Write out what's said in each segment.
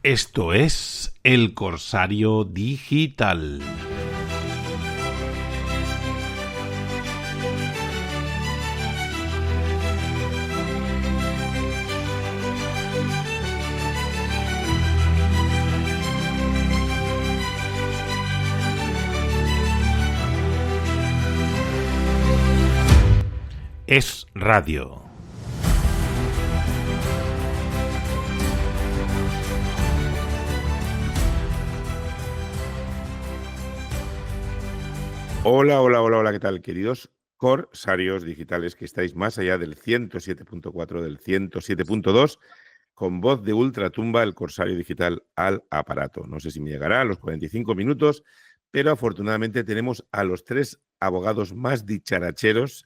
Esto es El Corsario Digital. Es radio. Hola, hola, hola, hola, ¿qué tal, queridos corsarios digitales que estáis más allá del 107.4, del 107.2, con voz de ultratumba, el corsario digital al aparato? No sé si me llegará a los 45 minutos, pero afortunadamente tenemos a los tres abogados más dicharacheros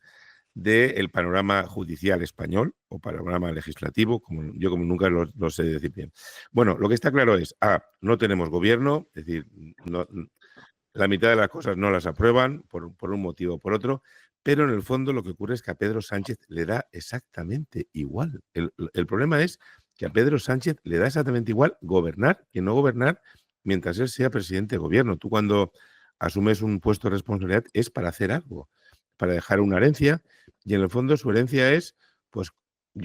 del panorama judicial español o panorama legislativo, como nunca lo sé decir bien. Bueno, lo que está claro es, no tenemos gobierno, es decir, no, la mitad de las cosas no las aprueban por un motivo o por otro, pero en el fondo lo que ocurre es que a Pedro Sánchez le da exactamente igual. El problema es que a Pedro Sánchez le da exactamente igual gobernar que no gobernar mientras él sea presidente de gobierno. Tú cuando asumes un puesto de responsabilidad es para hacer algo, para dejar una herencia, y en el fondo su herencia es pues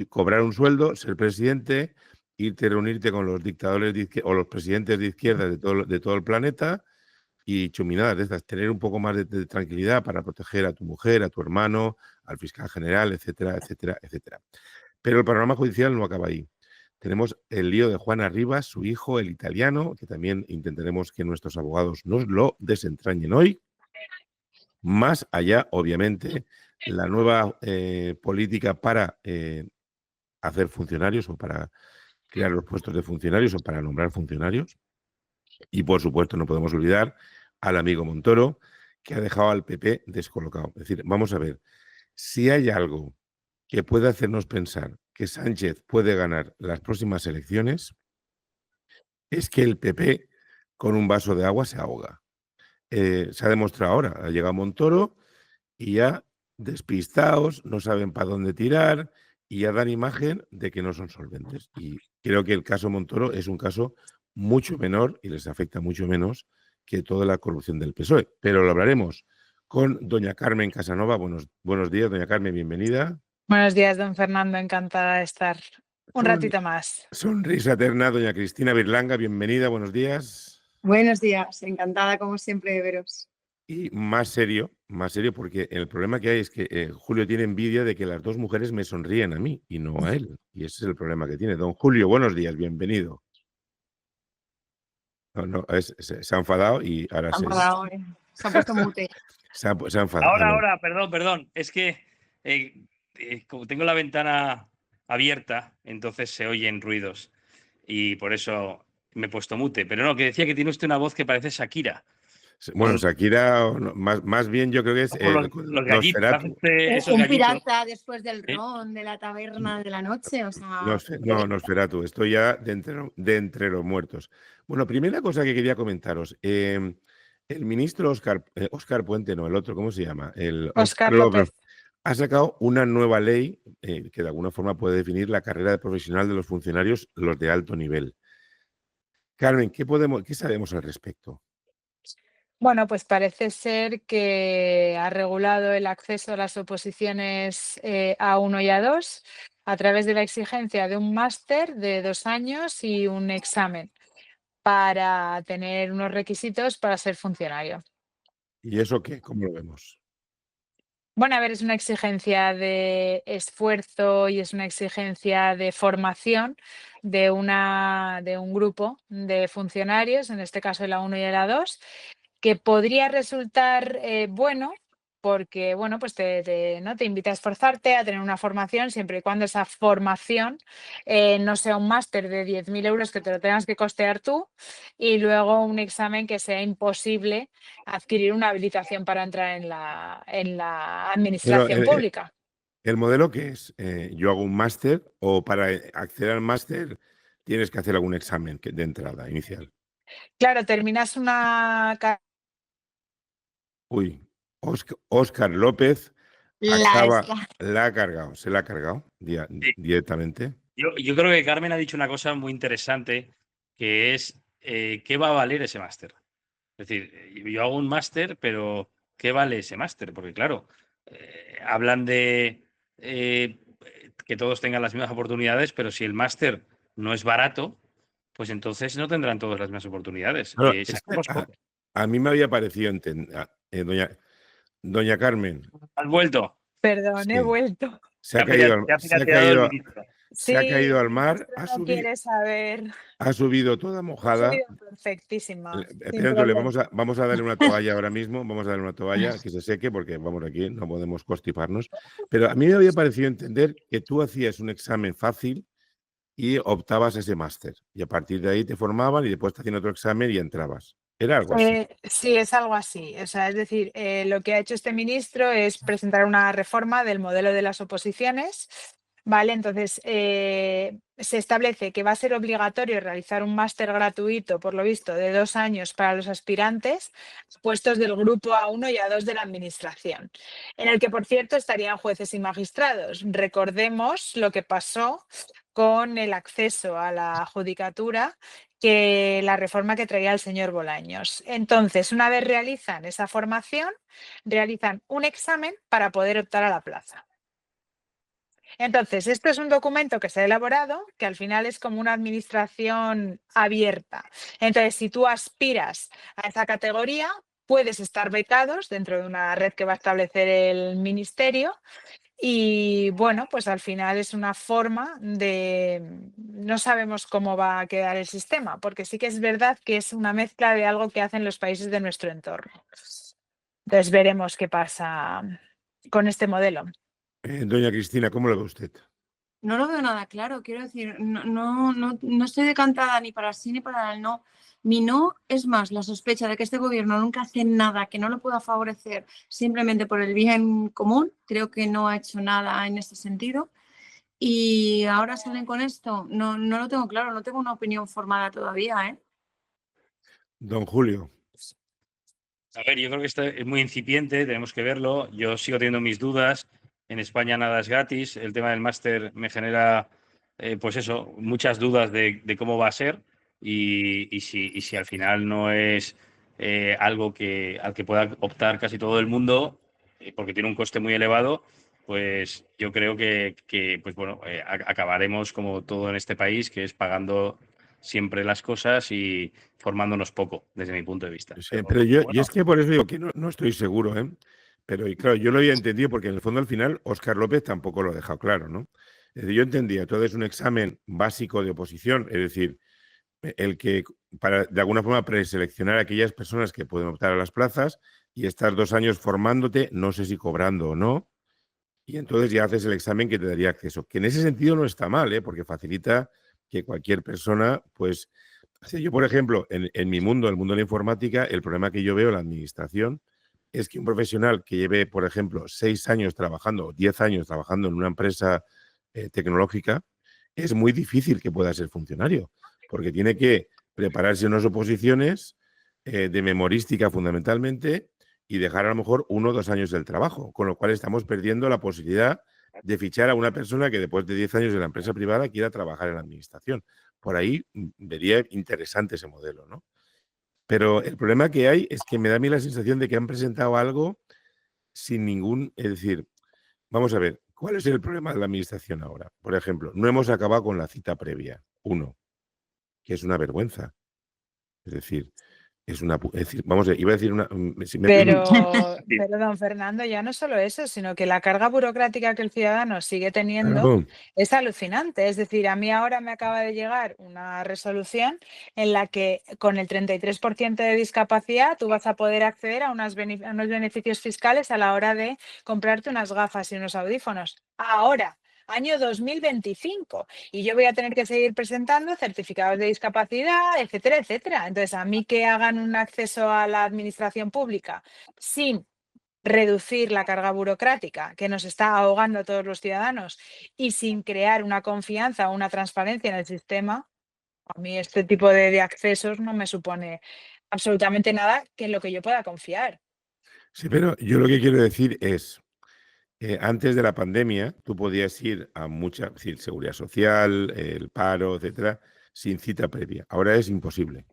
cobrar un sueldo, ser presidente, irte a reunirte con los dictadores o los presidentes de izquierda de todo el planeta y chuminadas de estas, tener un poco más de tranquilidad para proteger a tu mujer, a tu hermano, al fiscal general, etcétera, etcétera, etcétera. Pero el panorama judicial no acaba ahí. Tenemos el lío de Juana Rivas, su hijo, el italiano, que también intentaremos que nuestros abogados nos lo desentrañen hoy. Más allá, obviamente, la nueva política para hacer funcionarios o para crear los puestos de funcionarios o para nombrar funcionarios. Y, por supuesto, no podemos olvidar al amigo Montoro, que ha dejado al PP descolocado. Es decir, vamos a ver, si hay algo que puede hacernos pensar que Sánchez puede ganar las próximas elecciones, es que el PP con un vaso de agua se ahoga. Se ha demostrado ahora, ha llegado Montoro y ya despistados, no saben para dónde tirar y ya dan imagen de que no son solventes. Y creo que el caso Montoro es un caso mucho menor y les afecta mucho menos que toda la corrupción del PSOE. Pero lo hablaremos con doña Carmen Casanova. Buenos días, doña Carmen, bienvenida. Buenos días, don Fernando, encantada de estar un ratito más. Sonrisa eterna, doña Cristina Birlanga, bienvenida, buenos días. Buenos días, encantada como siempre de veros. Y más serio, porque el problema que hay es que Julio tiene envidia de que las dos mujeres me sonríen a mí y no a él. Y ese es el problema que tiene. Don Julio, buenos días, bienvenido. Se ha enfadado y ahora se ha puesto mute. Se ha enfadado. Ahora, perdón. Es que como tengo la ventana abierta, entonces se oyen ruidos y por eso me he puesto mute. Pero no, que decía que tiene usted una voz que parece Shakira. Bueno, Shakira, más bien yo creo que es los gallitos. Un pirata después del ron, de la taberna de la noche, o sea... No, Nosferatu, estoy ya de entre los muertos. Bueno, primera cosa que quería comentaros. El ministro Óscar Puente, no, el otro, ¿cómo se llama? Óscar López. Ha sacado una nueva ley que de alguna forma puede definir la carrera profesional de los funcionarios, los de alto nivel. Carmen, ¿qué sabemos al respecto? Bueno, pues parece ser que ha regulado el acceso a las oposiciones A1 y A2 a través de la exigencia de un máster de 2 años y un examen para tener unos requisitos para ser funcionario. ¿Y eso qué? ¿Cómo lo vemos? Bueno, a ver, es una exigencia de esfuerzo y es una exigencia de formación de un grupo de funcionarios, en este caso el A1 y el A2, que podría resultar bueno porque, bueno, pues ¿no? te invita a esforzarte, a tener una formación, siempre y cuando esa formación no sea un máster de 10.000 euros que te lo tengas que costear tú y luego un examen que sea imposible adquirir una habilitación para entrar en la administración pública. ¿El modelo qué es? ¿Yo hago un máster o para acceder al máster tienes que hacer algún examen de entrada inicial? Claro, terminas una... Uy, Óscar López se la ha cargado directamente. Yo creo que Carmen ha dicho una cosa muy interesante que es ¿qué va a valer ese máster? Es decir, yo hago un máster, pero ¿qué vale ese máster? Porque claro, hablan de que todos tengan las mismas oportunidades, pero si el máster no es barato, pues entonces no tendrán todas las mismas oportunidades. Claro, es que Sacamos poco. a mí me había parecido doña Carmen, ¿Has vuelto? Perdón, he sí, vuelto. se ha caído al, Te ha se ha pirateado el caído, ministro. se ha Sí, caído al el mar, ministro no quiere saber. ha subido toda Ha mojada. subido perfectísima, sin Espera, problema. vamos a darle una toalla ahora mismo, vamos a darle una toalla que se seque porque vamos aquí, no podemos constiparnos. Pero a mí me había parecido entender que tú hacías un examen fácil y optabas a ese máster. Y a partir de ahí te formaban y después te hacían otro examen y entrabas. Era algo así. Sí, es algo así. O sea, es decir, lo que ha hecho este ministro es presentar una reforma del modelo de las oposiciones. Vale, entonces se establece que va a ser obligatorio realizar un máster gratuito, por lo visto, de 2 años para los aspirantes, puestos del grupo A1 y A2 de la administración, en el que, por cierto, estarían jueces y magistrados. Recordemos lo que pasó con el acceso a la judicatura, que la reforma que traía el señor Bolaños. Entonces, una vez realizan esa formación, realizan un examen para poder optar a la plaza. Entonces, esto es un documento que se ha elaborado, que al final es como una administración abierta. Entonces, si tú aspiras a esa categoría, puedes estar becados dentro de una red que va a establecer el ministerio. Y bueno, pues al final es una forma de, no sabemos cómo va a quedar el sistema, porque sí que es verdad que es una mezcla de algo que hacen los países de nuestro entorno. Entonces veremos qué pasa con este modelo. Doña Cristina, ¿cómo lo ve usted? No lo veo nada claro, quiero decir, no estoy decantada ni para el sí ni para el no. Mi no es más la sospecha de que este gobierno nunca hace nada que no lo pueda favorecer simplemente por el bien común. Creo que no ha hecho nada en ese sentido. Y ahora salen con esto. No lo tengo claro, no tengo una opinión formada todavía, ¿eh? Don Julio. A ver, yo creo que esto es muy incipiente, tenemos que verlo. Yo sigo teniendo mis dudas. En España nada es gratis. El tema del máster me genera, pues eso, muchas dudas de cómo va a ser y si al final no es algo al que pueda optar casi todo el mundo, porque tiene un coste muy elevado, pues yo creo que pues bueno, acabaremos como todo en este país, que es pagando siempre las cosas y formándonos poco, desde mi punto de vista. Sí, pero Bueno, y es que por eso digo que no estoy seguro, ¿eh? Pero y claro, yo lo había entendido porque en el fondo al final Óscar López tampoco lo ha dejado claro, ¿no? Es decir, yo entendía, entonces un examen básico de oposición, es decir, el que para de alguna forma preseleccionar a aquellas personas que pueden optar a las plazas y estar 2 años formándote, no sé si cobrando o no, y entonces ya haces el examen que te daría acceso. Que en ese sentido no está mal, ¿eh? Porque facilita que cualquier persona, pues, si yo, por ejemplo, en mi mundo, el mundo de la informática, el problema que yo veo en la administración es que un profesional que lleve, por ejemplo, 6 años trabajando o 10 años trabajando en una empresa tecnológica, es muy difícil que pueda ser funcionario, porque tiene que prepararse unas oposiciones de memorística fundamentalmente y dejar a lo mejor 1 o 2 años del trabajo, con lo cual estamos perdiendo la posibilidad de fichar a una persona que después de 10 años de la empresa privada quiera trabajar en la administración. Por ahí vería interesante ese modelo, ¿no? Pero el problema que hay es que me da a mí la sensación de que han presentado algo sin ningún, es decir, vamos a ver, ¿cuál es el problema de la administración ahora? Por ejemplo, no hemos acabado con la cita previa, que es una vergüenza. Es decir, vamos a ver, iba a decir una. Pero, don Fernando, ya no solo eso, sino que la carga burocrática que el ciudadano sigue teniendo Claro, es alucinante. Es decir, a mí ahora me acaba de llegar una resolución en la que con el 33% de discapacidad tú vas a poder acceder a unos beneficios fiscales a la hora de comprarte unas gafas y unos audífonos. Ahora, año 2025. Y yo voy a tener que seguir presentando certificados de discapacidad, etcétera, etcétera. Entonces, a mí que hagan un acceso a la administración pública sin reducir la carga burocrática que nos está ahogando a todos los ciudadanos y sin crear una confianza o una transparencia en el sistema, a mí este tipo de accesos no me supone absolutamente nada que en lo que yo pueda confiar. sí, pero yo lo que quiero decir es, antes de la pandemia, tú podías ir a mucha, es decir, seguridad social, el paro, etcétera, sin cita previa. Ahora es imposible.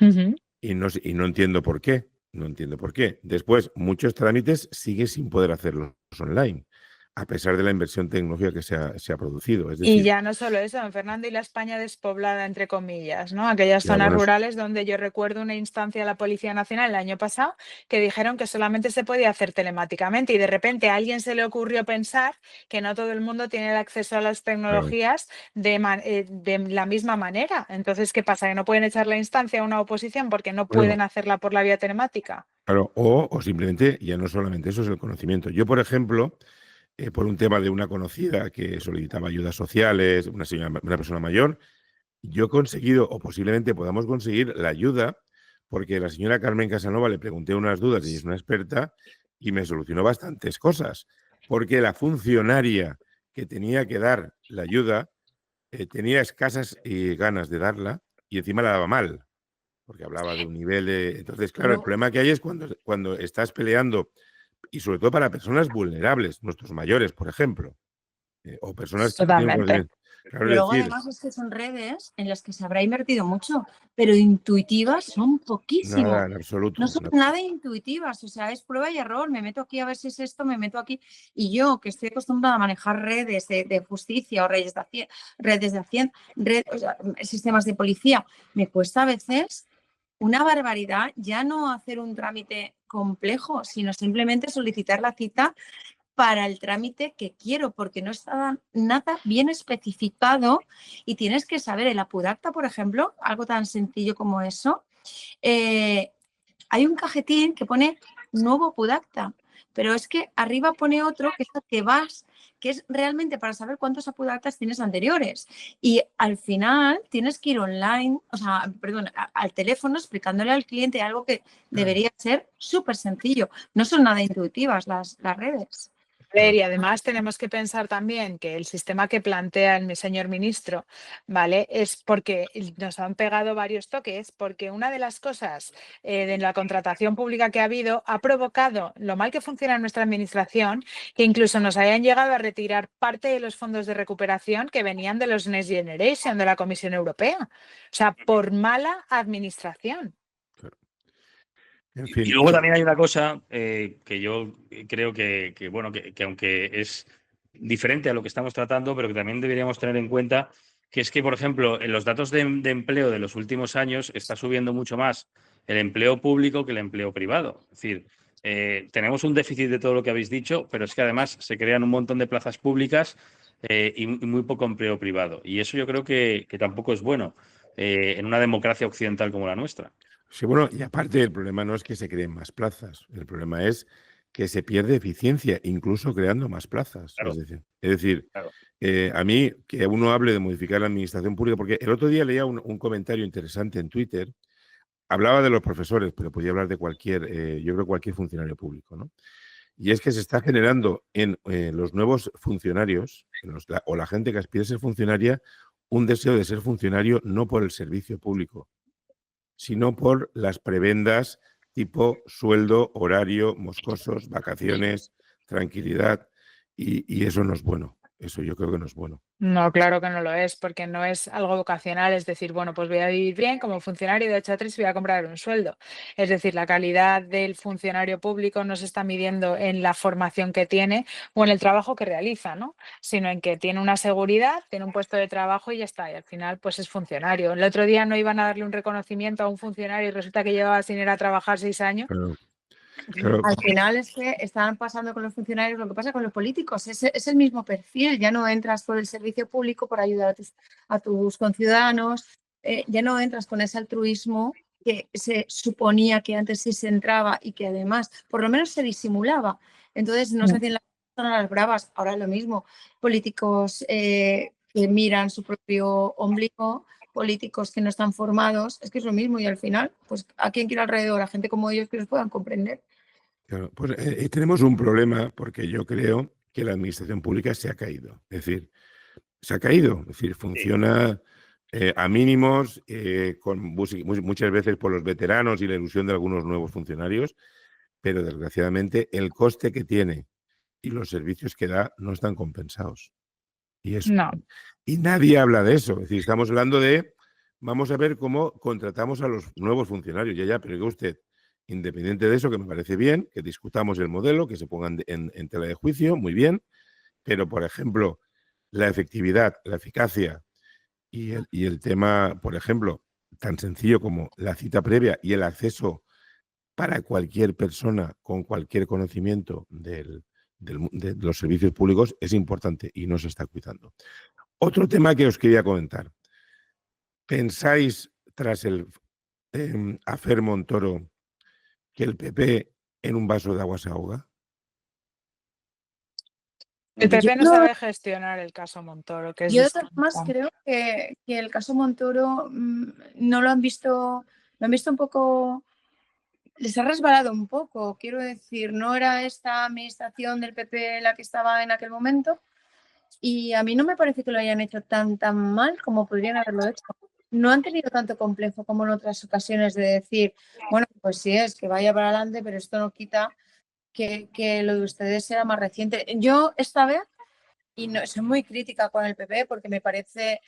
Ujú. Y no entiendo por qué. No entiendo por qué. Después, muchos trámites sigue sin poder hacerlos online, a pesar de la inversión tecnológica que se ha producido. Es Y decir, ya no solo eso, don Fernando, y la España despoblada, entre comillas, ¿no? Aquellas ya, zonas bueno, rurales donde yo recuerdo una instancia de la Policía Nacional el año pasado que dijeron que solamente se podía hacer telemáticamente y de repente a alguien se le ocurrió pensar que no todo el mundo tiene el acceso a las tecnologías de la misma manera. Entonces, ¿qué pasa? ¿Que no pueden echar la instancia a una oposición porque no bueno, pueden hacerla por la vía telemática? claro, o simplemente, ya no solamente eso, es el conocimiento. Yo, por ejemplo, por un tema de una conocida que solicitaba ayudas sociales, una persona mayor, yo he conseguido, o posiblemente podamos conseguir la ayuda, porque la señora Carmen Casanova le pregunté unas dudas, y es una experta, y me solucionó bastantes cosas, porque la funcionaria que tenía que dar la ayuda tenía escasas ganas de darla, y encima la daba mal, porque hablaba de un nivel de... Entonces, claro, el Pero problema que hay es cuando estás peleando, y sobre todo para personas vulnerables, nuestros mayores, por ejemplo, o personas que no tienen Totalmente. conocimiento. Claro, Pero es luego decir, además es que son redes en las que se habrá invertido mucho, pero intuitivas son poquísimo. nada, en No absoluto. son nada intuitivas, o sea, es prueba y error. Me meto aquí a ver si es esto, me meto aquí. Y yo, que estoy acostumbrada a manejar redes de justicia o redes de Hacienda, o sea, sistemas de policía, me cuesta a veces una barbaridad ya no hacer un trámite complejo, sino simplemente solicitar la cita para el trámite que quiero, porque no está nada bien especificado y tienes que saber, el Apudacta, por ejemplo, algo tan sencillo como eso, eh, hay un cajetín que pone nuevo Apudacta, pero es que arriba pone otro que es el que vas, que es realmente para saber cuántos Apudactas tienes anteriores. Y al final tienes que ir online, o sea, perdón, al teléfono explicándole al cliente algo que debería ser súper sencillo. No son nada intuitivas las redes. Y además tenemos que pensar también que el sistema que plantea el señor ministro, ¿vale? Es porque nos han pegado varios toques, porque una de las cosas de la contratación pública que ha habido ha provocado lo mal que funciona nuestra administración, que incluso nos hayan llegado a retirar parte de los fondos de recuperación que venían de los Next Generation, de la Comisión Europea. O sea, por mala administración. En Y fin, luego también hay una cosa que yo creo bueno, que aunque es diferente a lo que estamos tratando, pero que también deberíamos tener en cuenta, que es que, por ejemplo, en los datos de empleo de los últimos años está subiendo mucho más el empleo público que el empleo privado. Es decir, tenemos un déficit de todo lo que habéis dicho, pero es que además se crean un montón de plazas públicas y muy poco empleo privado. Y eso yo creo que tampoco es bueno en una democracia occidental como la nuestra. sí, bueno, y aparte el problema no es que se creen más plazas, el problema es que se pierde eficiencia, incluso creando más plazas. Claro, Es decir, claro. a mí que uno hable de modificar la administración pública, porque el otro día leía un comentario interesante en Twitter, hablaba de los profesores, pero podía hablar de yo creo cualquier funcionario público, ¿no? Y es que se está generando en los nuevos funcionarios, o la gente que aspira a ser funcionaria, un deseo de ser funcionario no por el servicio público, sino por las prebendas tipo sueldo, horario, moscosos, vacaciones, tranquilidad, y eso no es bueno. Eso yo creo que no es bueno. No, claro que no lo es, porque no es algo vocacional, es decir, bueno, pues voy a vivir bien como funcionario de 8 a 3 y voy a comprar un sueldo. Es decir, la calidad del funcionario público no se está midiendo en la formación que tiene o en el trabajo que realiza, ¿no? Sino en que tiene una seguridad, tiene un puesto de trabajo y ya está. Y al final, pues es funcionario. El otro día no iban a darle un reconocimiento a un funcionario y resulta que llevaba sin ir a trabajar 6 años. Claro, claro, Al final es que están pasando con los funcionarios lo que pasa con los políticos. Es el mismo perfil. Ya no entras por el servicio público por ayudar a tus conciudadanos. Ya no entras con ese altruismo que se suponía que antes sí se entraba y que además por lo menos se disimulaba. Entonces no se hacían las bravas. Ahora es lo mismo. Políticos que miran su propio ombligo, políticos que no están formados. Es que es lo mismo y al final, pues a quien quiera alrededor, a gente como ellos que los puedan comprender. claro. Pues tenemos un problema porque yo creo que la administración pública se ha caído. Es decir, se ha caído. Es decir, funciona a mínimos, muchas veces por los veteranos y la ilusión de algunos nuevos funcionarios, pero desgraciadamente el coste que tiene y los servicios que da no están compensados. No. Y nadie habla de eso. Es decir, estamos hablando de, vamos a ver cómo contratamos a los nuevos funcionarios. Ya, pero diga usted, independiente de eso, que me parece bien, que discutamos el modelo, que se pongan en tela de juicio, muy bien, pero, por ejemplo, la efectividad, la eficacia y el tema, por ejemplo, tan sencillo como la cita previa y el acceso para cualquier persona con cualquier conocimiento de los servicios públicos es importante y no se está cuidando. Otro tema que os quería comentar. ¿Pensáis, tras el afer Montoro, que el PP en un vaso de agua se ahoga? El Yo PP no no- sabe gestionar el caso Montoro, que es Yo de todas distinto. formas creo que el caso Montoro no lo han visto un poco, les ha resbalado un poco, quiero decir, no era esta administración del PP la que estaba en aquel momento y a mí no me parece que lo hayan hecho tan mal como podrían haberlo hecho. No han tenido tanto complejo como en otras ocasiones de decir, bueno, pues sí es que vaya para adelante, pero esto no quita que lo de ustedes era más reciente. Yo esta vez, y no, soy muy crítica con el PP porque me parece,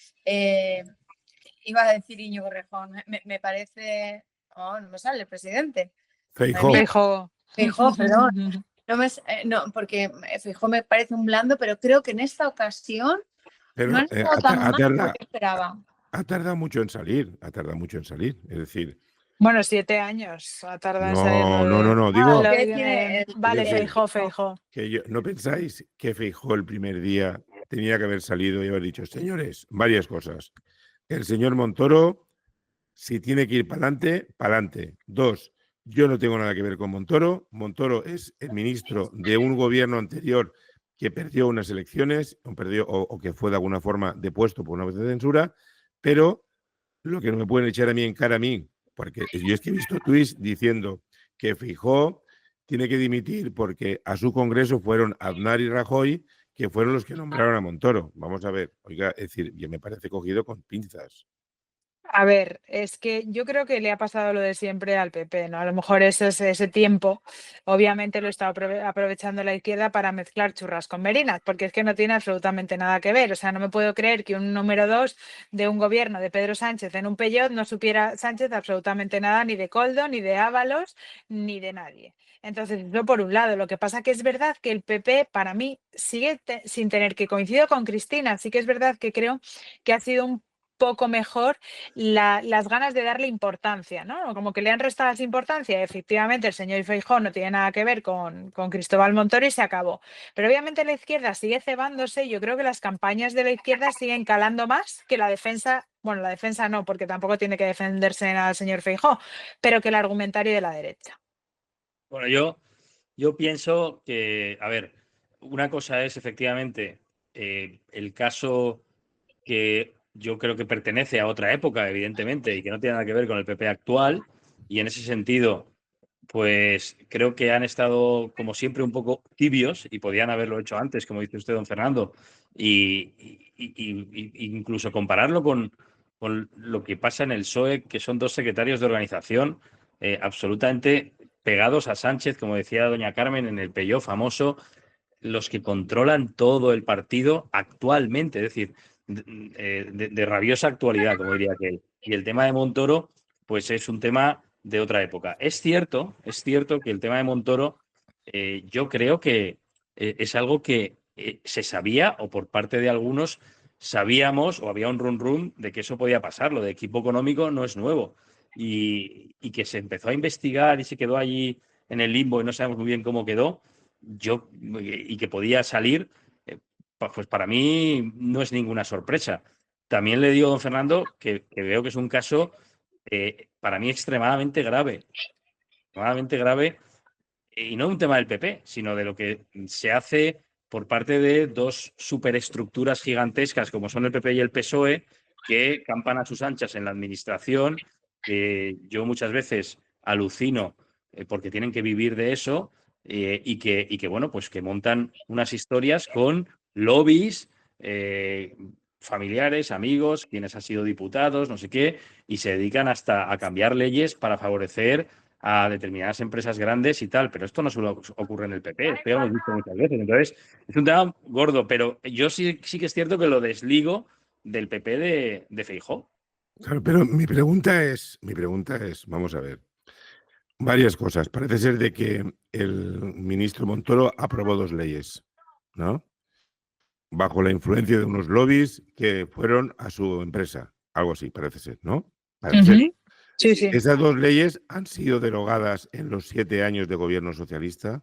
iba a decir Íñigo Rejón, me parece, oh, no me sale el presidente. Feijóo. Feijóo. Feijóo, perdón. No, porque Feijóo me parece un blando, pero creo que en esta ocasión Pero no han estado tan mal como yo esperaba. ha tardado mucho en salir, Es decir, Bueno, 7 años ha tardado en salir lo de... no, digo, lo quiero de- decir, Vale, quiero decir Feijóo. que ¿no pensáis que Feijóo el primer día tenía que haber salido y haber dicho, señores, varias cosas? El señor Montoro, si tiene que ir para adelante, para adelante. 2, yo no tengo nada que ver con Montoro. Montoro es el ministro de un gobierno anterior que perdió unas elecciones o que fue de alguna forma depuesto por una vez de censura, pero lo que no me pueden echar a mí en cara a mí, porque yo es que he visto tweets diciendo que Feijóo tiene que dimitir porque a su congreso fueron Aznar y Rajoy, que fueron los que nombraron a Montoro. Vamos a ver, oiga, es decir, yo me parece cogido con pinzas. A ver, es que yo creo que le ha pasado lo de siempre al PP, ¿no? A lo mejor ese tiempo, obviamente lo está aprovechando la izquierda para mezclar churras con merinas, porque es que no tiene absolutamente nada que ver. O sea, no me puedo creer que un número 2 de un gobierno de Pedro Sánchez en un Peugeot no supiera Sánchez absolutamente nada ni de Koldo, ni de Ábalos, ni de nadie. Entonces, eso por un lado. Lo que pasa que es verdad que el PP, para mí, sigue sin tener, que coincido con Cristina, sí que es verdad que creo que ha sido un poco mejor las ganas de darle importancia, ¿no? Como que le han restado esa importancia. Efectivamente, el señor Feijóo no tiene nada que ver con Cristóbal Montoro y se acabó. Pero obviamente la izquierda sigue cebándose. Yo creo que las campañas de la izquierda siguen calando más que la defensa. Bueno, la defensa no, porque tampoco tiene que defenderse al señor Feijóo, pero que el argumentario de la derecha. Bueno, yo pienso que, a ver, una cosa es efectivamente el caso que yo creo que pertenece a otra época, evidentemente, y que no tiene nada que ver con el PP actual, y en ese sentido, pues creo que han estado, como siempre, un poco tibios y podían haberlo hecho antes, como dice usted, don Fernando, y incluso compararlo con lo que pasa en el PSOE, que son 2 secretarios de organización absolutamente pegados a Sánchez, como decía doña Carmen, en el Peugeot famoso, los que controlan todo el partido actualmente, es decir, de rabiosa actualidad, como diría aquel. Y el tema de Montoro, pues es un tema de otra época. Es cierto que el tema de Montoro, yo creo que es algo que se sabía, o por parte de algunos sabíamos, o había un run de que eso podía pasar. Lo de equipo económico no es nuevo. Y que se empezó a investigar y se quedó allí en el limbo y no sabemos muy bien cómo quedó, y que podía salir, pues para mí no es ninguna sorpresa. También le digo a don Fernando que veo que es un caso para mí extremadamente grave, y no un tema del PP, sino de lo que se hace por parte de 2 superestructuras gigantescas como son el PP y el PSOE, que campan a sus anchas en la administración, que yo muchas veces alucino porque tienen que vivir de eso, y que, bueno, pues que montan unas historias con lobbies familiares, amigos, quienes han sido diputados, no sé qué, y se dedican hasta a cambiar leyes para favorecer a determinadas empresas grandes y tal, pero esto no solo ocurre en el PP, esto ya lo hemos visto muchas veces. Entonces, es un tema gordo, pero yo sí que es cierto que lo desligo del PP de Feijóo. Claro, pero mi pregunta es, vamos a ver, varias cosas. Parece ser de que el ministro Montoro aprobó 2 leyes, ¿no? Bajo la influencia de unos lobbies que fueron a su empresa. Algo así, parece ser, ¿no? Parece ser. Ujú. Sí, sí. Esas 2 leyes han sido derogadas en los 7 años de gobierno socialista.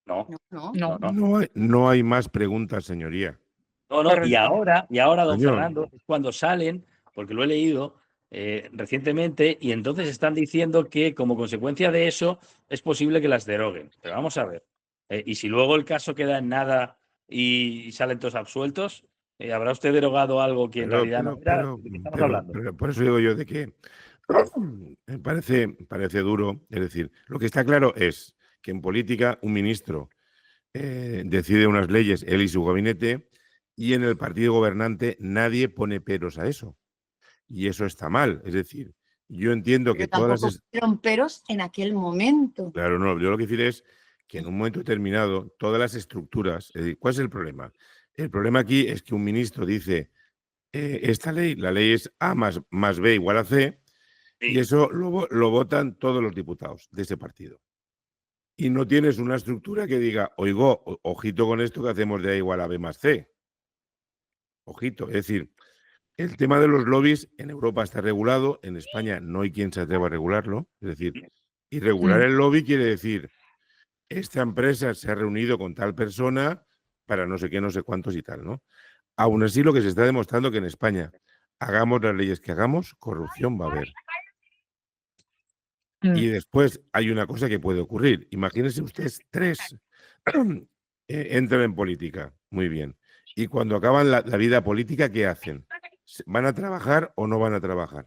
No, No. No. No hay más preguntas, señoría. no, y Correcto. ahora, don Coño. Fernando, es cuando salen, porque lo he leído recientemente, y entonces están diciendo que como consecuencia de eso es posible que las deroguen. Pero vamos a ver. Y si luego el caso queda en nada y salen todos absueltos, ¿habrá usted derogado algo que en realidad no era? ¿De qué estamos hablando? Pero por eso digo yo de que me parece duro. Es decir, lo que está claro es que en política un ministro decide unas leyes, él y su gabinete, y en el partido gobernante nadie pone peros a eso. Y eso está mal. Es decir, yo entiendo Pero que todas tampoco las... fueron peros en aquel momento. Claro, no, yo lo que quiero es que en un momento determinado todas las estructuras... Es decir, ¿cuál es el problema? El problema aquí es que un ministro dice, esta ley, la ley es A más B igual a C, y Sí. eso lo votan todos los diputados de ese partido. Y no tienes una estructura que diga, oigo, ojito con esto que hacemos de A igual a B más C. Ojito, es decir, el tema de los lobbies en Europa está regulado, en España no hay quien se atreva a regularlo. Es decir, y regular el lobby quiere decir, esta empresa se ha reunido con tal persona para no sé qué, no sé cuántos y tal, ¿no? Aún así, lo que se está demostrando que en España, hagamos las leyes que hagamos, corrupción va a haber. Y después hay una cosa que puede ocurrir. Imagínense ustedes 3 entran en política, muy bien. Y cuando acaban la vida política, ¿qué hacen? ¿Van a trabajar o no van a trabajar?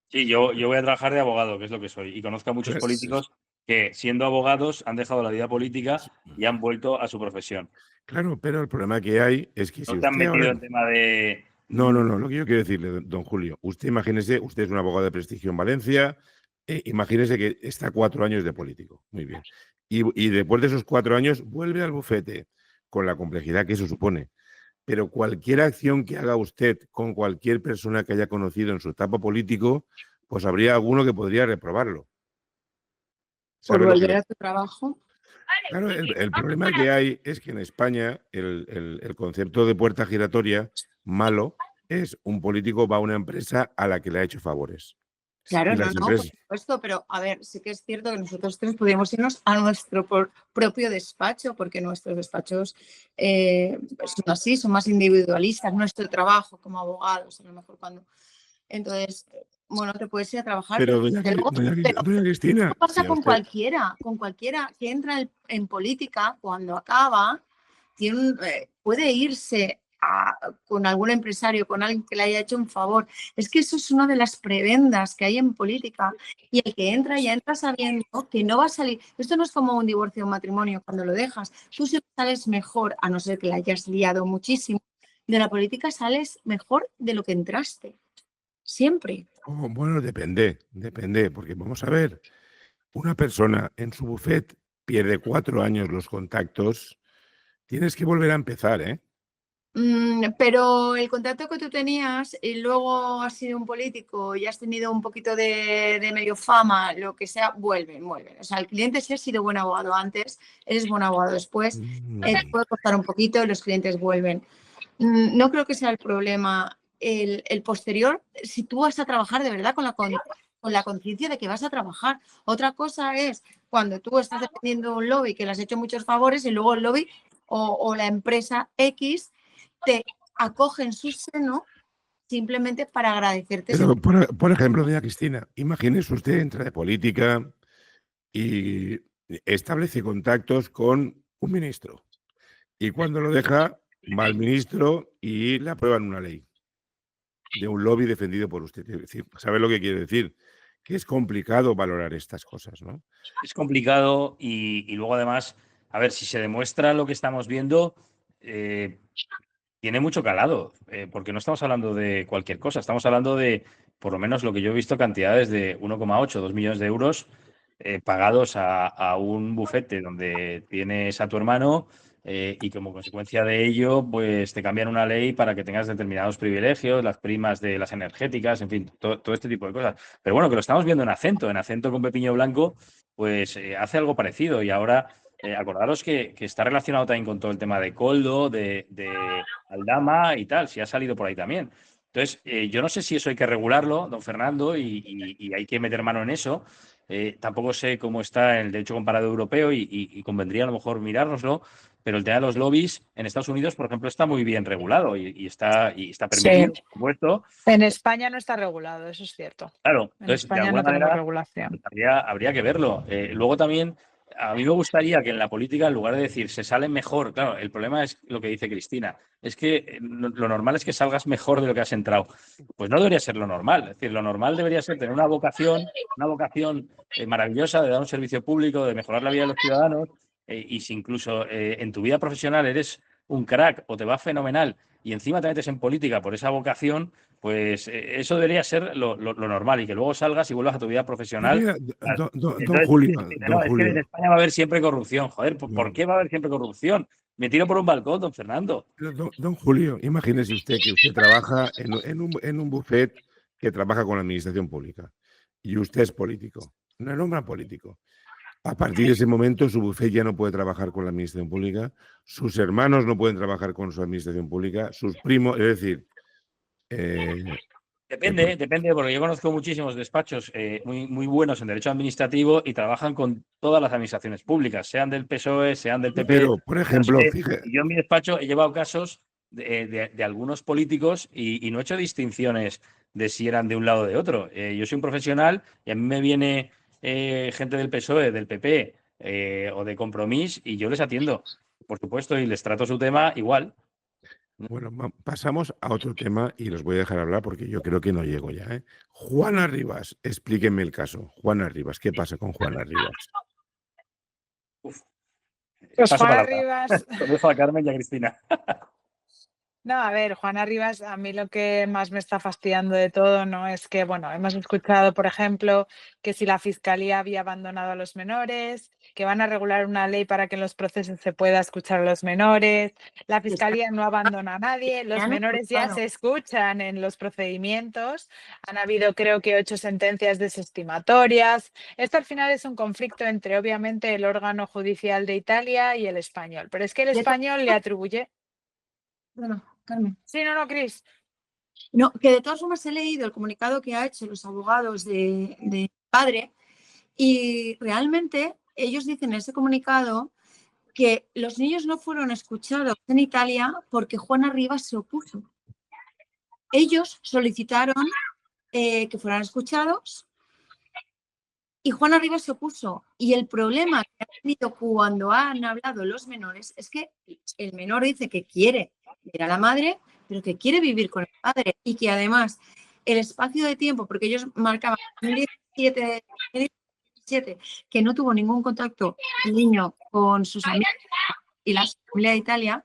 Sí, yo voy a trabajar de abogado, que es lo que soy, y conozco a muchos Pues, políticos que, siendo abogados, han dejado la vida política y han vuelto a su profesión. Claro, pero el problema que hay es que si No te han usted metido ahora... en tema de... No, lo que yo quiero decirle, don Julio, usted imagínese, usted es un abogado de prestigio en Valencia, imagínese que está 4 años de político, muy bien. Y después de esos 4 años vuelve al bufete, con la complejidad que eso supone. Pero cualquier acción que haga usted con cualquier persona que haya conocido en su etapa político, pues habría alguno que podría reprobarlo. Por ¿Sabe lo que volver le... a tu trabajo. Claro, el problema que hay es que en España el concepto de puerta giratoria malo es un político va a una empresa a la que le ha hecho favores. Claro, Y no, las por empresas... supuesto, pero a ver, sí que es cierto que nosotros 3 podríamos irnos a nuestro propio despacho, porque nuestros despachos son así, son más individualistas, nuestro trabajo como abogados, a lo mejor cuando... Entonces, bueno, te puedes ir a trabajar, Pero pero desde luego, doña Cristina, eso pasa si a con usted... cualquiera que entra en política, cuando acaba, puede irse con algún empresario, con alguien que le haya hecho un favor. Es que eso es una de las prebendas que hay en política, y el que entra ya entra sabiendo que no va a salir. Esto no es como un divorcio o un matrimonio cuando lo dejas. Tú siempre sales mejor, a no ser que la hayas liado muchísimo. De la política sales mejor de lo que entraste. Siempre. Oh, bueno, depende, porque vamos a ver, una persona en su bufet pierde 4 años los contactos, tienes que volver a empezar, ¿eh? Pero el contacto que tú tenías y luego has sido un político y has tenido un poquito de medio fama, lo que sea, vuelven. O sea, el cliente, si has sido buen abogado antes, eres buen abogado después, te puede costar un poquito y los clientes vuelven. No creo que sea el problema el posterior, si tú vas a trabajar de verdad con la conciencia de que vas a trabajar. Otra cosa es cuando tú estás dependiendo de un lobby que le has hecho muchos favores y luego el lobby o la empresa X te acoge en su seno simplemente para agradecerte. Pero, por ejemplo, doña Cristina, imagínese usted entra de política y establece contactos con un ministro. Y cuando lo deja, va al ministro y le aprueban una ley de un lobby defendido por usted. Es decir, ¿sabe lo que quiere decir? Que es complicado valorar estas cosas, ¿no? Es complicado y luego además, a ver, si se demuestra lo que estamos viendo, tiene mucho calado, porque no estamos hablando de cualquier cosa, estamos hablando de por lo menos lo que yo he visto, cantidades de 1,8, 2 millones de euros pagados a un bufete donde tienes a tu hermano y como consecuencia de ello, pues te cambian una ley para que tengas determinados privilegios, las primas de las energéticas, en fin, todo este tipo de cosas. Pero bueno, que lo estamos viendo en Acento con Pepiño Blanco, pues hace algo parecido y ahora acordaros que está relacionado también con todo el tema de Coldo, de Aldama y tal, si ha salido por ahí también. Entonces, yo no sé si eso hay que regularlo, don Fernando, y hay que meter mano en eso. Tampoco sé cómo está el derecho comparado europeo y convendría a lo mejor mirárnoslo, pero el tema de los lobbies en Estados Unidos, por ejemplo, está muy bien regulado y está permitido, Sí. por supuesto. En España no está regulado, eso es cierto. Claro, En entonces, de España alguna no tenemos manera, regulación. habría que verlo. Luego también, a mí me gustaría que en la política, en lugar de decir se sale mejor, claro, el problema es lo que dice Cristina, es que lo normal es que salgas mejor de lo que has entrado. Pues no debería ser lo normal. Es decir, lo normal debería ser tener una vocación maravillosa de dar un servicio público, de mejorar la vida de los ciudadanos, y si incluso en tu vida profesional eres un crack o te va fenomenal y encima te metes en política por esa vocación, pues eso debería ser lo normal y que luego salgas y vuelvas a tu vida profesional. Mira, Claro. don Entonces, Julio, no, es que en España va a haber siempre corrupción. Joder, ¿por no. qué va a haber siempre corrupción? Me tiro por un balcón, don Fernando. Pero, don Julio, imagínese usted que usted trabaja en un buffet que trabaja con la administración pública y usted es político, una nombra político. A partir de ese momento, su buffet ya no puede trabajar con la administración pública, sus hermanos no pueden trabajar con su administración pública, sus primos, es decir, Depende, porque yo conozco muchísimos despachos muy buenos en derecho administrativo y trabajan con todas las administraciones públicas, sean del PSOE, sean del PP. pero, por ejemplo, fíjate. Yo en mi despacho he llevado casos de algunos políticos y no he hecho distinciones de si eran de un lado o de otro. Yo soy un profesional y a mí me viene gente del PSOE, del PP o de Compromís y yo les atiendo, por supuesto, y les trato su tema igual. Bueno, pasamos a otro tema y los voy a dejar hablar porque yo creo que no llego ya. Juana Rivas, explíquenme el caso. Juana Rivas, ¿qué pasa con Juana Rivas? Uf. Pues Paso Juana palabra. Rivas. Lo dejo a Carmen y a Cristina. No, a ver, Juana Rivas, a mí lo que más me está fastidiando de todo, ¿no? Es que, bueno, hemos escuchado, por ejemplo, que si la Fiscalía había abandonado a los menores, que van a regular una ley para que en los procesos se pueda escuchar a los menores, la Fiscalía no abandona a nadie, los menores ya se escuchan en los procedimientos, han habido creo que 8 sentencias desestimatorias. Esto al final es un conflicto entre, obviamente, el órgano judicial de Italia y el español, pero es que el español le atribuye... Bueno, Carmen. Sí, no, Cris. No, que de todas formas he leído el comunicado que ha hecho los abogados de padre y realmente ellos dicen en ese comunicado que los niños no fueron escuchados en Italia porque Juana Rivas se opuso. Ellos solicitaron que fueran escuchados y Juana Rivas se opuso. Y el problema que ha tenido cuando han hablado los menores es que el menor dice que quiere ver a la madre, pero que quiere vivir con el padre y que además el espacio de tiempo, porque ellos marcaban 2017, que no tuvo ningún contacto el niño con sus amigos y la familia de Italia,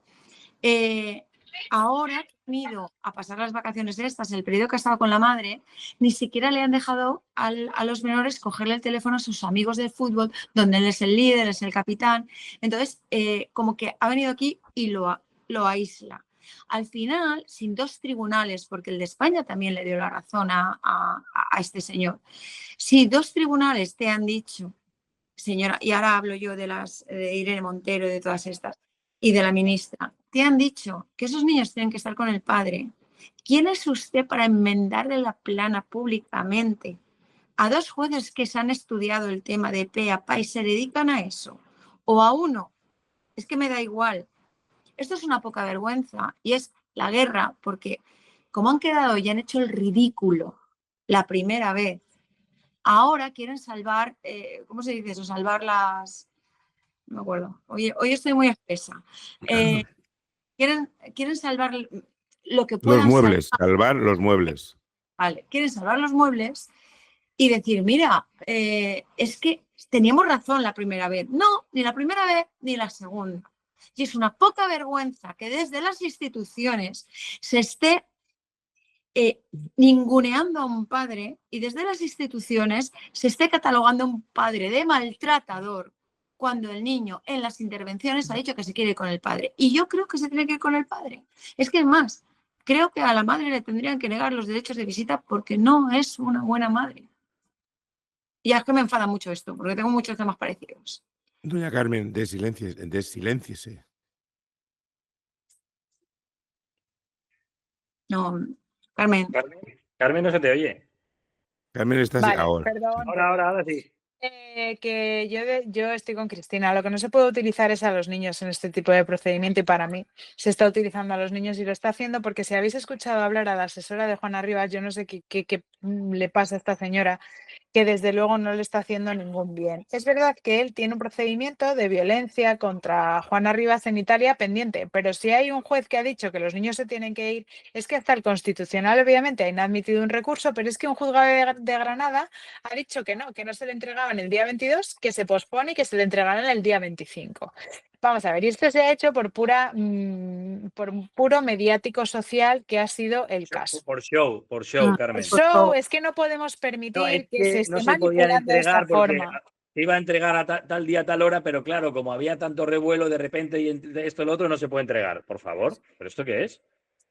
ahora que han ido a pasar las vacaciones estas, el periodo que ha estado con la madre, ni siquiera le han dejado a los menores cogerle el teléfono a sus amigos del fútbol, donde él es el líder, es el capitán. Entonces, como que ha venido aquí y lo aísla. Al final, sin 2 tribunales, porque el de España también le dio la razón a este señor, si 2 tribunales te han dicho, señora, y ahora hablo yo de Irene Montero y de todas estas, y de la ministra, te han dicho que esos niños tienen que estar con el padre, ¿quién es usted para enmendarle la plana públicamente a 2 jueces que se han estudiado el tema de pe a pa y se dedican a eso? O a uno, es que me da igual. Esto es una poca vergüenza y es la guerra, porque como han quedado y han hecho el ridículo la primera vez, ahora quieren salvar, ¿cómo se dice eso? Salvar las... No me acuerdo. Hoy estoy muy espesa. Quieren salvar lo que puedan. Los muebles, salvar los muebles. Vale, quieren salvar los muebles y decir, mira, es que teníamos razón la primera vez. No, ni la primera vez ni la segunda. Y es una poca vergüenza que desde las instituciones se esté ninguneando a un padre y desde las instituciones se esté catalogando a un padre de maltratador cuando el niño en las intervenciones ha dicho que se quiere ir con el padre. Y yo creo que se tiene que ir con el padre. Es que es más, creo que a la madre le tendrían que negar los derechos de visita porque no es una buena madre. Y es que me enfada mucho esto, porque tengo muchos temas parecidos. Doña Carmen, desilénciese. No, Carmen. Carmen, no se te oye. Carmen, estás Vale, ahora. perdón. Ahora sí. Que yo estoy con Cristina. Lo que no se puede utilizar es a los niños en este tipo de procedimiento y para mí se está utilizando a los niños y lo está haciendo porque si habéis escuchado hablar a la asesora de Juana Rivas, yo no sé qué le pasa a esta señora, que desde luego no le está haciendo ningún bien. Es verdad que él tiene un procedimiento de violencia contra Juana Rivas en Italia pendiente, pero si hay un juez que ha dicho que los niños se tienen que ir, es que hasta el Constitucional obviamente ha inadmitido un recurso, pero es que un juzgado de Granada ha dicho que no se le entregaban el día 22, que se pospone y que se le entregarán el día 25. Vamos a ver, y esto se ha hecho por por un puro mediático social que ha sido el caso. Por show, Carmen. Show, es que no podemos No, permitir es que se que esté no se podían manipulando de esta entregar porque forma. se iba a entregar a tal día, a tal hora, pero claro, como había tanto revuelo de repente y esto y lo otro, no se puede entregar. Por favor, ¿pero esto qué es?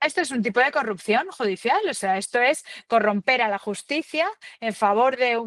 Esto es un tipo de corrupción judicial, o sea, esto es corromper a la justicia en favor de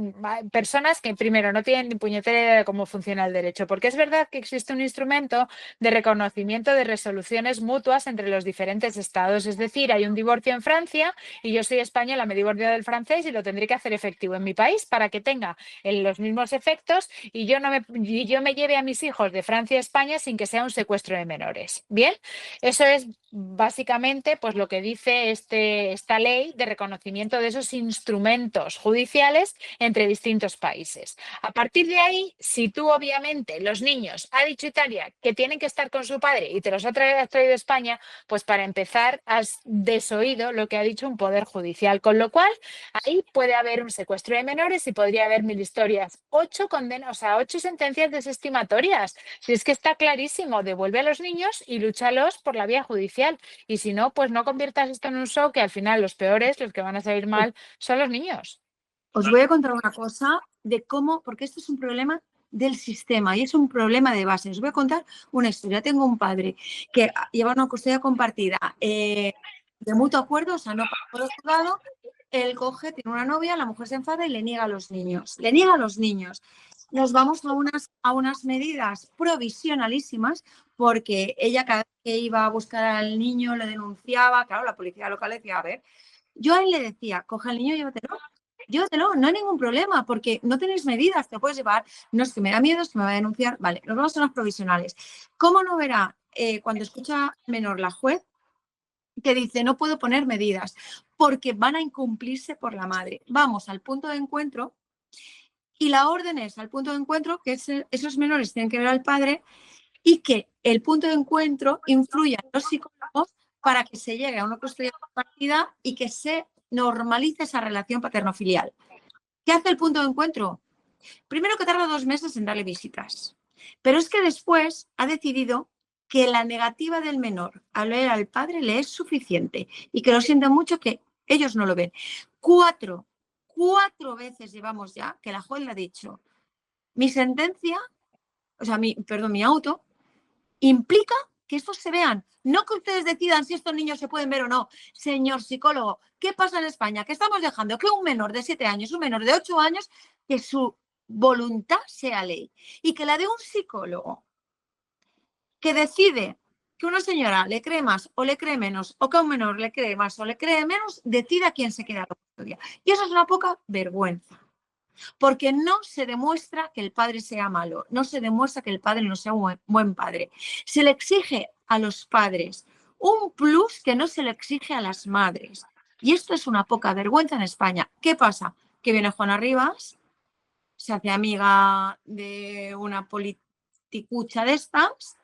personas que primero no tienen ni puñetera idea de cómo funciona el derecho, porque es verdad que existe un instrumento de reconocimiento de resoluciones mutuas entre los diferentes estados, es decir, hay un divorcio en Francia y yo soy española, me divorcio del francés y lo tendré que hacer efectivo en mi país para que tenga los mismos efectos y yo me lleve a mis hijos de Francia a España sin que sea un secuestro de menores. Bien, eso es básicamente pues lo que dice esta ley de reconocimiento de esos instrumentos judiciales entre distintos países. A partir de ahí, si tú obviamente los niños, ha dicho Italia, que tienen que estar con su padre y te los has traído a España, pues para empezar has desoído lo que ha dicho un poder judicial, con lo cual ahí puede haber un secuestro de menores y podría haber 1000 historias. 8 condenas, o sea, 8 sentencias desestimatorias. Si es que está clarísimo, devuelve a los niños y lúchalos por la vía judicial. Y si no, pues no conviertas esto en un show que al final los peores, los que van a salir mal, son los niños. Os voy a contar una cosa de cómo, porque esto es un problema del sistema y es un problema de base. Os voy a contar una historia. Tengo un padre que lleva una custodia compartida de mutuo acuerdo, o sea, no por otro lado. Él coge, tiene una novia, la mujer se enfada y le niega a los niños. Le niega a los niños. Nos vamos a unas medidas provisionalísimas porque ella cada vez que iba a buscar al niño le denunciaba. Claro, la policía local le decía, a ver, yo a él le decía, coge al niño y llévatelo, no hay ningún problema porque no tenéis medidas, te puedes llevar. No es que me da miedo, es que me va a denunciar. Vale, nos vamos a unas provisionales. ¿Cómo no verá cuando escucha al menor la juez que dice no puedo poner medidas porque van a incumplirse por la madre? Vamos al punto de encuentro y la orden es al punto de encuentro que esos menores tienen que ver al padre y que el punto de encuentro influya en los psicólogos para que se llegue a una custodia compartida y que se normalice esa relación paterno-filial. ¿Qué hace el punto de encuentro? Primero que tarda 2 meses en darle visitas, pero es que después ha decidido que la negativa del menor a ver al padre le es suficiente y que lo sienten mucho que ellos no lo ven. 4 veces llevamos ya que la juez le ha dicho, mi sentencia, o sea, mi auto, implica que estos se vean, no que ustedes decidan si estos niños se pueden ver o no. Señor psicólogo, ¿qué pasa en España? Que estamos dejando que un menor de 7 años, un menor de 8 años, que su voluntad sea ley y que la de un psicólogo que decide que una señora le cree más o le cree menos o que a un menor le cree más o le cree menos, decida quién se queda a la custodia. Y eso es una poca vergüenza. Porque no se demuestra que el padre sea malo, no se demuestra que el padre no sea un buen padre. Se le exige a los padres un plus que no se le exige a las madres. Y esto es una poca vergüenza en España. ¿Qué pasa? Que viene Juana Rivas, se hace amiga de una politicucha de estas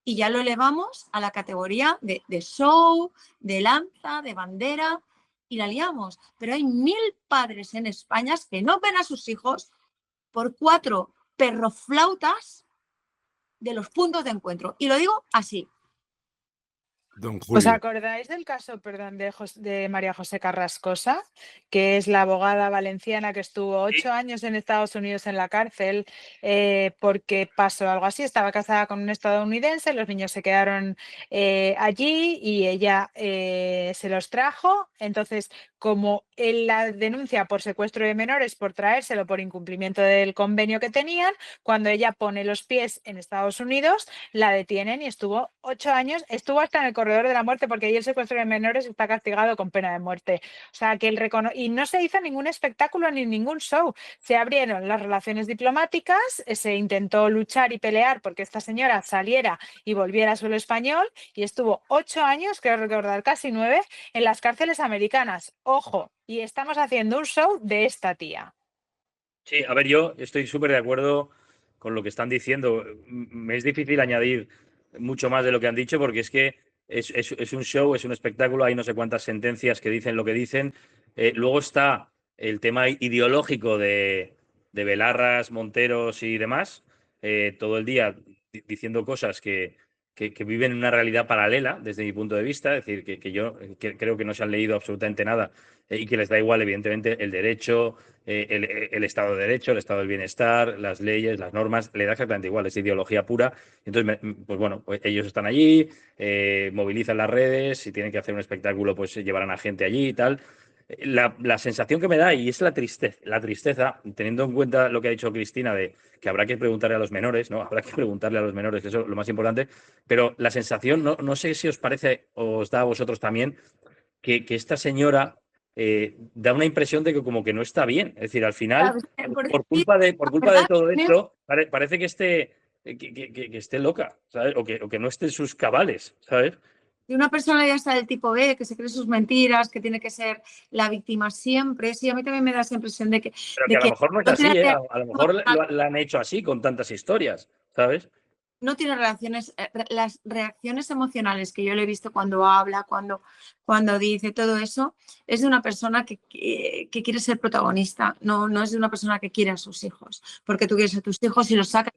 y ya lo elevamos a la categoría de show, de lanza, de bandera. Y la liamos. Pero hay 1000 padres en España que no ven a sus hijos por 4 perroflautas de los puntos de encuentro. Y lo digo así. Don ¿Os Julio. acordáis del caso, perdón, de María José Carrascosa, que es la abogada valenciana que estuvo 8 años en Estados Unidos en la cárcel porque pasó algo así? Estaba casada con un estadounidense, los niños se quedaron allí y ella se los trajo. Entonces, como él la denuncia por secuestro de menores, por traérselo por incumplimiento del convenio que tenían, cuando ella pone los pies en Estados Unidos, la detienen y estuvo 8 años, estuvo hasta en el corredor de la muerte, porque ahí el secuestro de menores está castigado con pena de muerte. O sea, que y no se hizo ningún espectáculo ni ningún show. Se abrieron las relaciones diplomáticas, se intentó luchar y pelear porque esta señora saliera y volviera a suelo español, y estuvo 8 años, creo recordar casi 9, en las cárceles americanas. Ojo, y estamos haciendo un show de esta tía. Sí, a ver, yo estoy súper de acuerdo con lo que están diciendo. Me es difícil añadir mucho más de lo que han dicho porque es que es un show, es un espectáculo, hay no sé cuántas sentencias que dicen lo que dicen. Luego está el tema ideológico de Belarras, Monteros y demás, todo el día diciendo cosas que viven en una realidad paralela desde mi punto de vista, es decir, que yo creo que no se han leído absolutamente nada y que les da igual, evidentemente, el derecho, el Estado de Derecho, el Estado del Bienestar, las leyes, las normas, le da exactamente igual, es ideología pura. Entonces, pues bueno, pues ellos están allí, movilizan las redes, si tienen que hacer un espectáculo, pues llevarán a gente allí y tal. La sensación que me da, y es la tristeza, teniendo en cuenta lo que ha dicho Cristina, de que habrá que preguntarle a los menores, ¿no? Habrá que preguntarle a los menores, eso es lo más importante, pero la sensación, no sé si os parece, o os da a vosotros también, que esta señora da una impresión de que como que no está bien. Es decir, al final, por culpa de todo esto, parece que esté loca, ¿sabes? O que no esté en sus cabales, ¿sabes? De una persona ya está del tipo B, que se cree sus mentiras, que tiene que ser la víctima siempre. Sí, a mí también me da esa impresión de que... Pero que a lo mejor no es así, ¿eh? A lo mejor la han hecho así con tantas historias, ¿sabes? No tiene relaciones, las reacciones emocionales que yo le he visto cuando habla, cuando dice todo eso, es de una persona que quiere ser protagonista, no es de una persona que quiere a sus hijos, porque tú quieres a tus hijos y los sacas.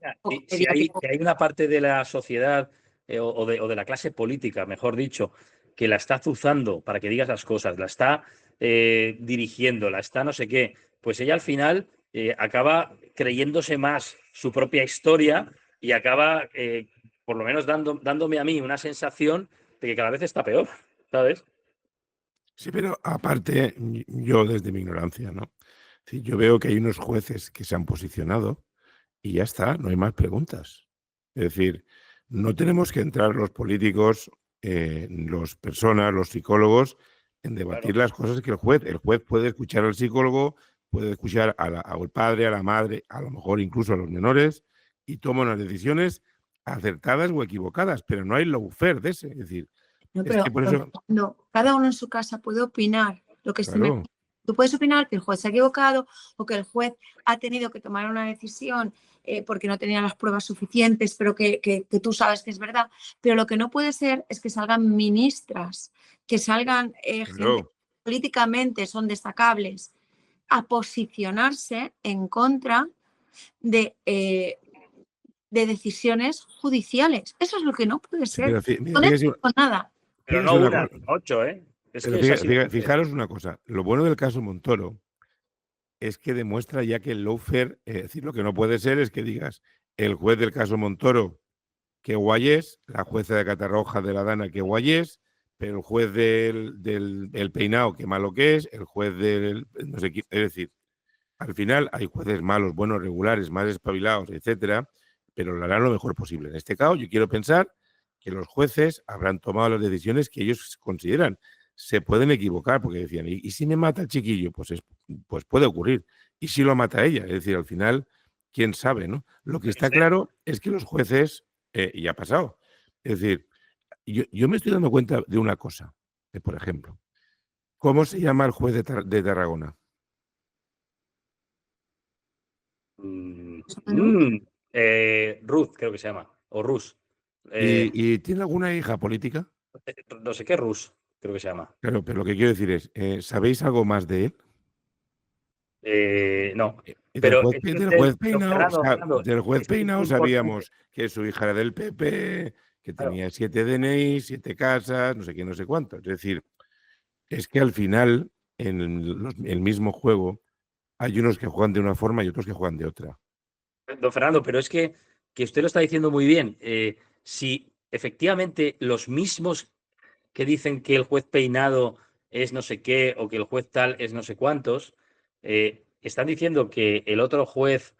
Si hay una parte de la sociedad o de la clase política, mejor dicho, que la está azuzando para que diga esas cosas, la está dirigiendo, la está no sé qué, pues ella al final acaba creyéndose más su propia historia y acaba, por lo menos, dándome a mí una sensación de que cada vez está peor, ¿sabes? Sí, pero aparte, yo desde mi ignorancia, ¿no? Sí, yo veo que hay unos jueces que se han posicionado y ya está, no hay más preguntas. Es decir, no tenemos que entrar los políticos, los personas, los psicólogos, en debatir las cosas que el juez puede escuchar al psicólogo, puede escuchar al padre, a la madre, a lo mejor incluso a los menores, y toma unas decisiones acertadas o equivocadas, pero no hay lawfare de ese. Es decir, No, es pero que por eso... no, cada uno en su casa puede opinar lo que Claro. Tú puedes opinar que el juez se ha equivocado o que el juez ha tenido que tomar una decisión porque no tenía las pruebas suficientes, pero que tú sabes que es verdad. Pero lo que no puede ser es que salgan ministras, que salgan gente que políticamente son destacables, a posicionarse en contra de decisiones judiciales. Eso es lo que no puede ser. Sí, pero No necesito nada. Pero no una, 8, ¿eh? Es pero que es así. fijaros una cosa, lo bueno del caso Montoro es que demuestra ya que el lawfare, es decir, lo que no puede ser es que digas, el juez del caso Montoro, qué guay es, la jueza de Catarroja de la Dana, qué guay es, pero el juez del Peinado, qué malo que es, el juez del no sé qué, es decir, al final hay jueces malos, buenos, regulares, más espabilados, etcétera, pero lo harán lo mejor posible. En este caso, yo quiero pensar que los jueces habrán tomado las decisiones que ellos consideran. Se pueden equivocar porque decían, ¿y si me mata el chiquillo? Pues puede ocurrir. ¿Y si lo mata ella? Es decir, al final, quién sabe, ¿no? Lo que está claro es que los jueces, y ha pasado, es decir, yo me estoy dando cuenta de una cosa, por ejemplo, ¿cómo se llama el juez de Tarragona? Ruth, creo que se llama, o Rus. ¿Y tiene alguna hija política? No sé qué Rus, creo que se llama. Claro, pero lo que quiero decir es, ¿sabéis algo más de él? No. Del Pero juez Peinado sabíamos que su hija era del PP, que Claro. tenía 7 DNI, 7 casas, no sé qué, no sé cuánto. Es decir, es que al final, en el mismo juego, hay unos que juegan de una forma y otros que juegan de otra. Don Fernando, pero es que usted lo está diciendo muy bien. Si efectivamente los mismos que dicen que el juez Peinado es no sé qué o que el juez tal es no sé cuántos, están diciendo que el otro juez,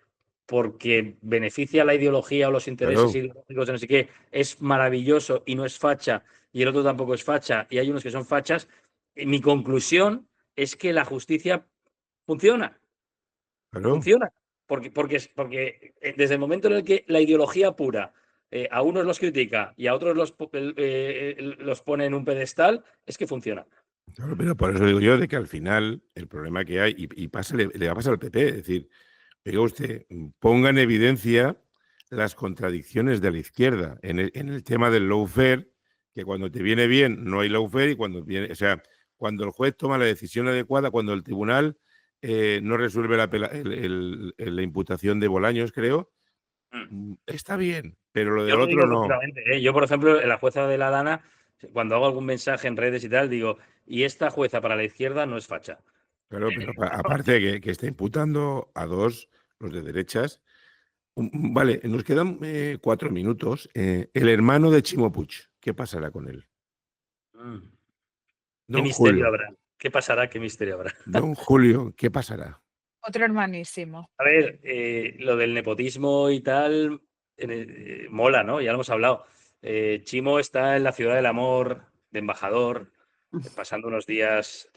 porque beneficia la ideología o los intereses Claro, ideológicos de no sé qué, es maravilloso y no es facha, y el otro tampoco es facha, y hay unos que son fachas, mi conclusión es que la justicia funciona. claro. Funciona. Porque desde el momento en el que la ideología pura a unos los critica y a otros los pone en un pedestal, es que funciona. Claro, pero por eso digo yo de que al final el problema que hay, y pasa, le va a pasar al PP, es decir, oiga usted, ponga en evidencia las contradicciones de la izquierda en el tema del lawfare, que cuando te viene bien no hay lawfare y cuando viene, o sea, cuando el juez toma la decisión adecuada, cuando el tribunal no resuelve la imputación de Bolaños, creo, está bien, pero lo Yo del lo otro digo no. rotundamente, ¿eh? Yo, por ejemplo, en la jueza de la Dana, cuando hago algún mensaje en redes y tal, digo, y esta jueza para la izquierda no es facha. Claro, pero aparte de que está imputando a dos, los de derechas. Vale, nos quedan 4 minutos. El hermano de Chimo Puig, ¿qué pasará con él? Mm. ¿Qué Don misterio Julio, habrá? ¿Qué pasará? ¿Qué misterio habrá? don Julio, ¿qué pasará? Otro hermanísimo. A ver, lo del nepotismo y tal, mola, ¿no? Ya lo hemos hablado. Chimo está en la ciudad del amor, de embajador, pasando unos días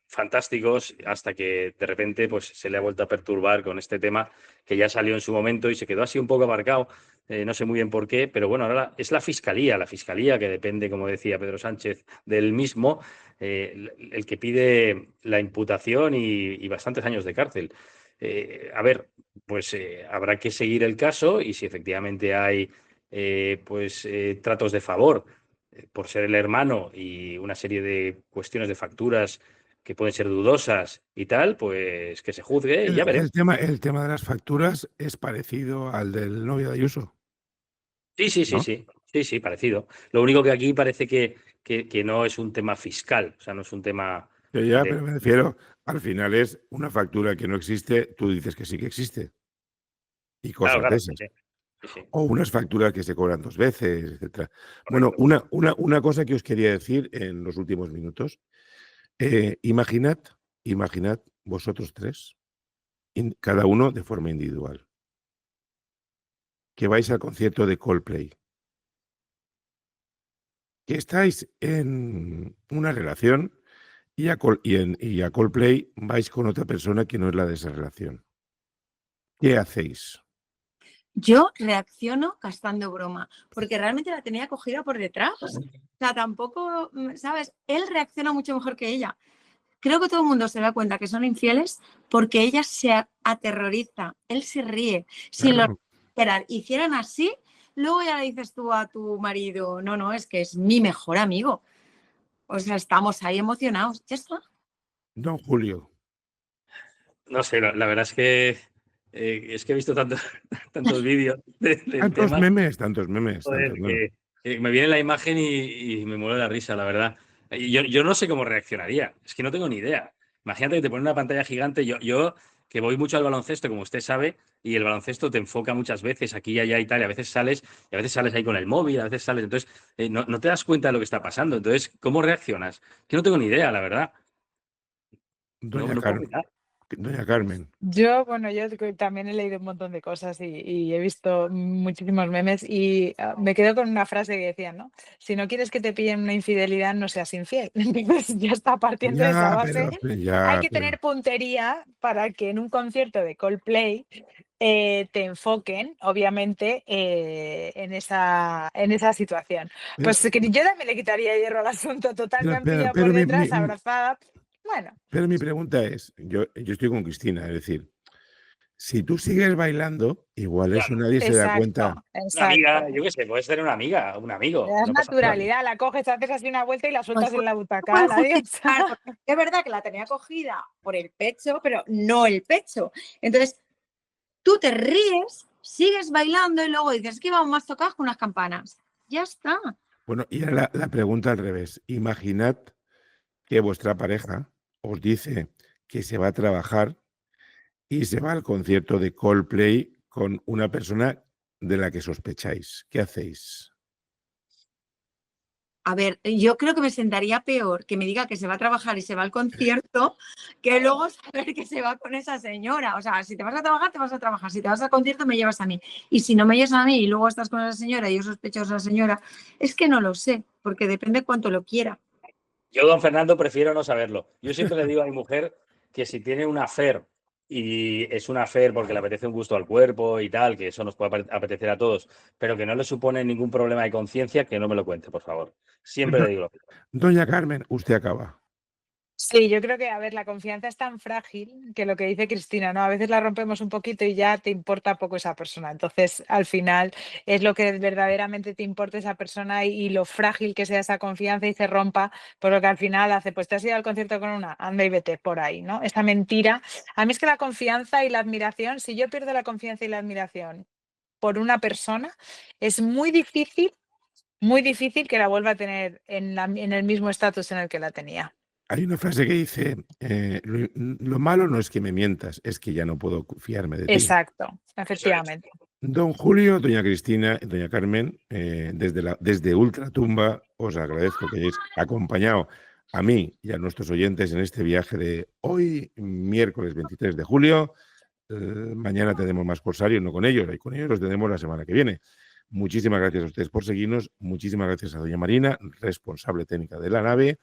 fantásticos hasta que de repente pues, se le ha vuelto a perturbar con este tema que ya salió en su momento y se quedó así un poco aparcado. No sé muy bien por qué, pero bueno, ahora es la fiscalía que depende, como decía Pedro Sánchez, del mismo, el que pide la imputación y bastantes años de cárcel. A ver, pues habrá que seguir el caso y si efectivamente hay tratos de favor por ser el hermano y una serie de cuestiones de facturas que pueden ser dudosas y tal, pues que se juzgue y ya veremos. El tema de las facturas es parecido al del novio de Ayuso, Sí, sí, sí, ¿no? sí, sí, sí, parecido. Lo único que aquí parece que no es un tema fiscal, o sea, no es un tema Que ya, de... pero me refiero, al final es una factura que no existe, tú dices que sí que existe, y Claro, cosas de claro, sí, esas. sí, sí, sí, O unas facturas que se cobran 2 veces, etcétera. Bueno, correcto. una cosa que os quería decir en los últimos minutos. Imaginad vosotros tres, cada uno de forma individual, que vais al concierto de Coldplay, que estáis en una relación y a Coldplay vais con otra persona que no es la de esa relación. ¿Qué hacéis? Yo reacciono gastando broma, porque realmente la tenía cogida por detrás. O sea, tampoco, ¿sabes? Él reacciona mucho mejor que ella. Creo que todo el mundo se da cuenta que son infieles porque ella se aterroriza, él se ríe. Si lo Claro, hicieran así, luego ya le dices tú a tu marido, no, no, es que es mi mejor amigo. O sea, estamos ahí emocionados. Ya está. don Julio. No sé, la verdad es que he visto tantos, tantos vídeos del Tantos tema. memes, tantos memes, Joder, tantos memes. que me viene la imagen y me muero de la risa, la verdad. Yo no sé cómo reaccionaría, es que no tengo ni idea. Imagínate que te ponen una pantalla gigante. Yo que voy mucho al baloncesto, como usted sabe, y el baloncesto te enfoca muchas veces aquí y allá y tal, y a veces sales, ahí con el móvil, a veces sales, entonces no te das cuenta de lo que está pasando. Entonces, ¿cómo reaccionas? Que no tengo ni idea, la verdad. Doña No puedo Carmen. opinar. Doña Carmen. Yo, bueno, también he leído un montón de cosas y he visto muchísimos memes y me quedo con una frase que decían, ¿no? Si no quieres que te pillen una infidelidad, no seas infiel. Entonces ya está partiendo de esa base. Hay que Pero tener puntería para que en un concierto de Coldplay te enfoquen, obviamente, en esa situación. Pero, Pues que yo también le quitaría hierro al asunto, total, me han pillado por pero detrás, abrazada. Bueno, pero mi pregunta es, yo estoy con Cristina, es decir, si tú sigues bailando, igual eso nadie se da cuenta. exacto, Una amiga, exacto. yo qué sé, puedes tener una amiga, un amigo, Le das no pasa nada. naturalidad, la coges, haces así una vuelta y la Pues sueltas en la butaca. pueden Adiós. justificar, porque es verdad que la tenía cogida por el pecho, pero no el pecho. Entonces, tú te ríes, sigues bailando y luego dices que íbamos más tocados con unas campanas. Ya está. Bueno, y ahora la pregunta al revés. Imaginad que vuestra pareja os dice que se va a trabajar y se va al concierto de Coldplay con una persona de la que sospecháis. ¿Qué hacéis? A ver, yo creo que me sentaría peor que me diga que se va a trabajar y se va al concierto que luego saber que se va con esa señora. O sea, si te vas a trabajar, te vas a trabajar. Si te vas al concierto, me llevas a mí. Y si no me llevas a mí y luego estás con esa señora y yo sospecho a esa señora, es que no lo sé, porque depende cuánto lo quiera. Yo, don Fernando, prefiero no saberlo. Yo siempre le digo a mi mujer que si tiene un affair y es un affair porque le apetece un gusto al cuerpo y tal, que eso nos puede apetecer a todos, pero que no le supone ningún problema de conciencia, que no me lo cuente, por favor. Siempre le digo lo mismo. Doña Carmen, usted acaba. Sí, yo creo que, a ver, la confianza es tan frágil que lo que dice Cristina, ¿no? A veces la rompemos un poquito y ya te importa poco esa persona. Entonces, al final, es lo que verdaderamente te importa esa persona y lo frágil que sea esa confianza y se rompa, por lo que al final hace, pues te has ido al concierto con una, anda y vete por ahí, ¿no? Esa mentira. A mí es que la confianza y la admiración, si yo pierdo la confianza y la admiración por una persona, es muy difícil que la vuelva a tener en el mismo estatus en el que la tenía. Hay una frase que dice, lo malo no es que me mientas, es que ya no puedo fiarme de ti. Exacto, efectivamente. Don Julio, doña Cristina y doña Carmen, desde Ultratumba os agradezco que hayáis acompañado a mí y a nuestros oyentes en este viaje de hoy, miércoles 23 de julio. Mañana tenemos más Corsario, no con ellos, y con ellos los tenemos la semana que viene. Muchísimas gracias a ustedes por seguirnos, muchísimas gracias a doña Marina, responsable técnica de la nave,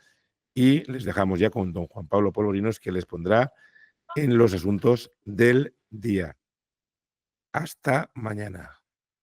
y les dejamos ya con don Juan Pablo Polvorinos, que les pondrá en los asuntos del día. Hasta mañana.